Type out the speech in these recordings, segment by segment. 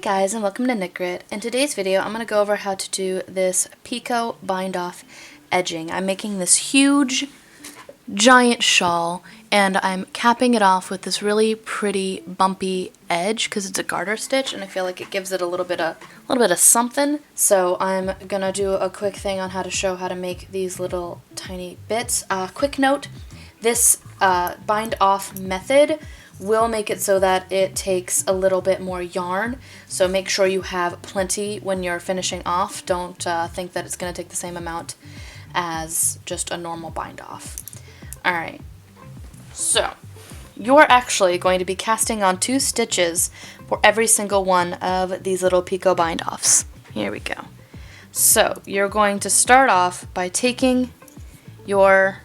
guys, and welcome to Knit Grit. In today's video I'm going to go over how to do this Picot bind-off edging. I'm making this huge giant shawl and I'm capping it off with this really pretty bumpy edge because it's a garter stitch and I feel like it gives it a little bit of something. So I'm going to do a quick thing on how to show how to make these little tiny bits. Quick note, this bind-off method will make it so that it takes a little bit more yarn, so make sure you have plenty when you're finishing off. Don't think that it's going to take the same amount as just a normal bind off. Alright, so you're actually going to be casting on 2 stitches for every single one of these little Picot bind offs. Here we go. So you're going to start off by taking your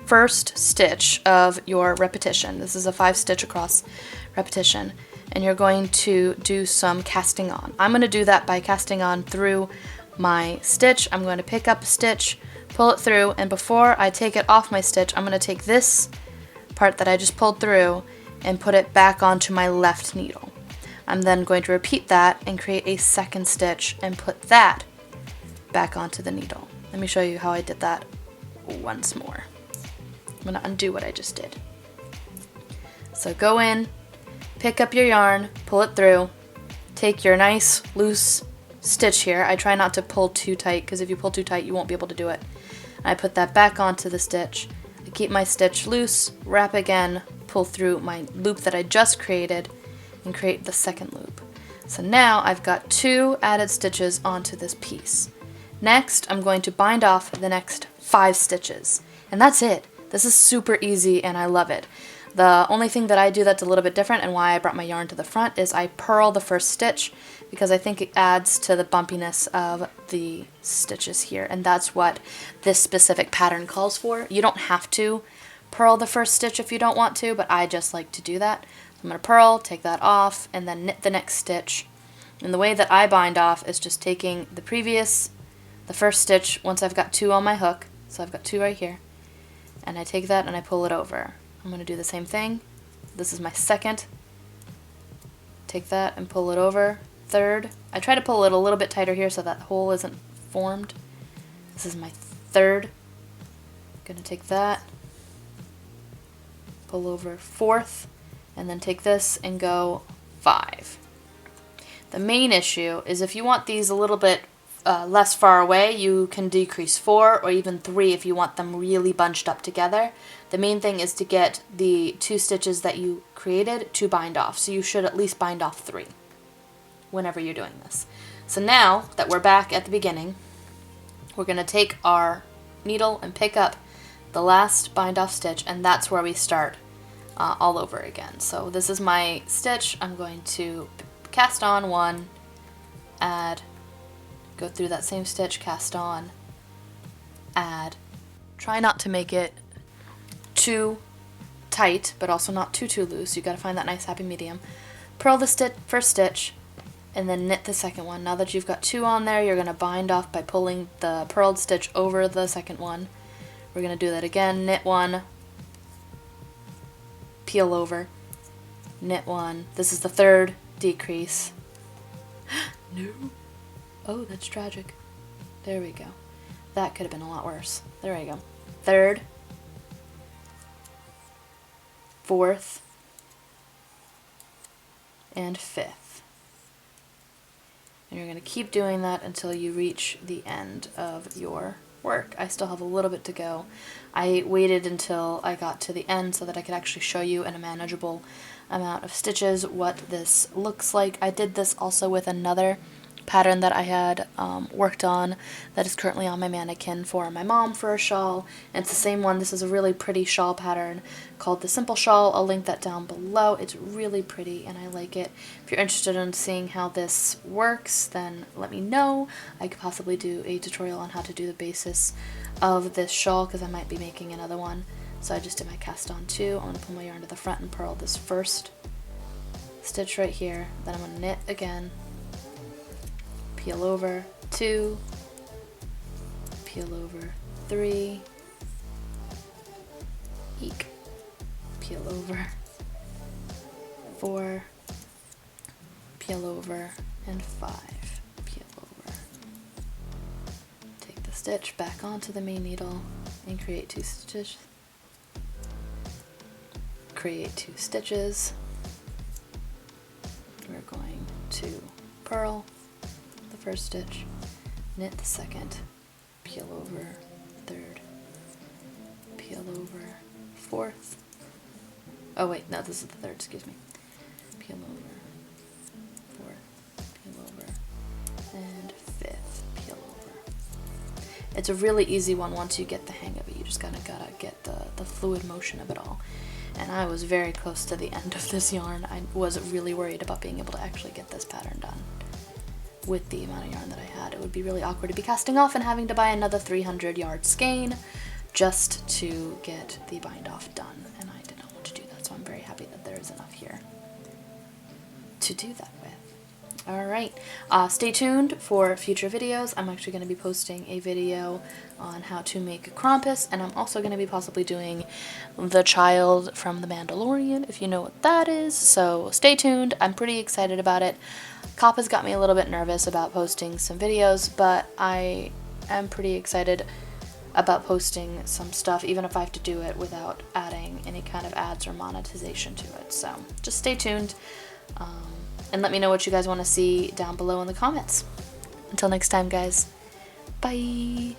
first stitch of your repetition. This is a 5-stitch across repetition, and you're going to do some casting on. I'm going to do that by casting on through my stitch. I'm going to pick up a stitch, pull it through, and before I take it off my stitch, I'm going to take this part that I just pulled through and put it back onto my left needle. I'm then going to repeat that and create a second stitch and put that back onto the needle. Let me show you how I did that once more. I'm going to undo what I just did. So go in, pick up your yarn, pull it through, take your nice loose stitch here. I try not to pull too tight because if you pull too tight you won't be able to do it. I put that back onto the stitch. I keep my stitch loose, wrap again, pull through my loop that I just created, and create the second loop. So now I've got 2 added stitches onto this piece. Next I'm going to bind off the next 5 stitches, and that's it. This is super easy and I love it. The only thing that I do that's a little bit different and why I brought my yarn to the front is I purl the first stitch because I think it adds to the bumpiness of the stitches here, and that's what this specific pattern calls for. You don't have to purl the first stitch if you don't want to, but I just like to do that. I'm going to purl, take that off, and then knit the next stitch. And the way that I bind off is just taking the first stitch once I've got 2 on my hook, so I've got 2 right here, and I take that and I pull it over. I'm going to do the same thing. This is my second. Take that and pull it over. Third. I try to pull it a little bit tighter here so that hole isn't formed. This is my third. Going to take that, pull over fourth, and then take this and go 5. The main issue is if you want these a little bit less far away, you can decrease 4 or even 3 if you want them really bunched up together. The main thing is to get the 2 stitches that you created to bind off, so you should at least bind off 3 whenever you're doing this. So now that we're back at the beginning, we're going to take our needle and pick up the last bind off stitch, and that's where we start all over again. So this is my stitch. I'm going to cast on 1, add, go through that same stitch, cast on, add. Try not to make it too tight, but also not too loose. You gotta find that nice happy medium. Purl the first stitch, and then knit the second one. Now that you've got 2 on there, you're gonna bind off by pulling the purled stitch over the second one. We're gonna do that again. Knit 1, peel over, knit 1. This is the third decrease. No. Oh, that's tragic. There we go. That could have been a lot worse. There we go. Third, fourth, and 5th. And you're going to keep doing that until you reach the end of your work. I still have a little bit to go. I waited until I got to the end so that I could actually show you in a manageable amount of stitches what this looks like. I did this also with another pattern that I had worked on that is currently on my mannequin for my mom for a shawl, and it's the same one. This is a really pretty shawl pattern called the Simple Shawl. I'll link that down below. It's really pretty and I like it. If you're interested in seeing how this works, then let me know. I could possibly do a tutorial on how to do the basis of this shawl because I might be making another one. So I just did my cast on 2. I'm going to pull my yarn to the front and purl this first stitch right here. Then I'm going to knit again, peel over 2, peel over 3, eek, peel over 4, peel over and 5. Peel over. Take the stitch back onto the main needle and create 2 stitches. Create 2 stitches. We're going to purl the first stitch, knit the second, peel over third, peel over fourth. Oh wait, no, this is the third, excuse me. Peel over fourth, peel over, and fifth, peel over. It's a really easy one once you get the hang of it. You just gotta get the fluid motion of it all. And I was very close to the end of this yarn. I was really worried about being able to actually get this pattern done. With the amount of yarn that I had, it would be really awkward to be casting off and having to buy another 300 yard skein just to get the bind off done. And I did not want to do that, so I'm very happy that there is enough here to do that with. Alright, stay tuned for future videos. I'm actually going to be posting a video on how to make a Krampus, and I'm also going to be possibly doing the child from The Mandalorian, if you know what that is, so stay tuned. I'm pretty excited about it. Kappa's got me a little bit nervous about posting some videos, but I am pretty excited about posting some stuff, even if I have to do it without adding any kind of ads or monetization to it, so just stay tuned. And let me know what you guys want to see down below in the comments. Until next time, guys. Bye!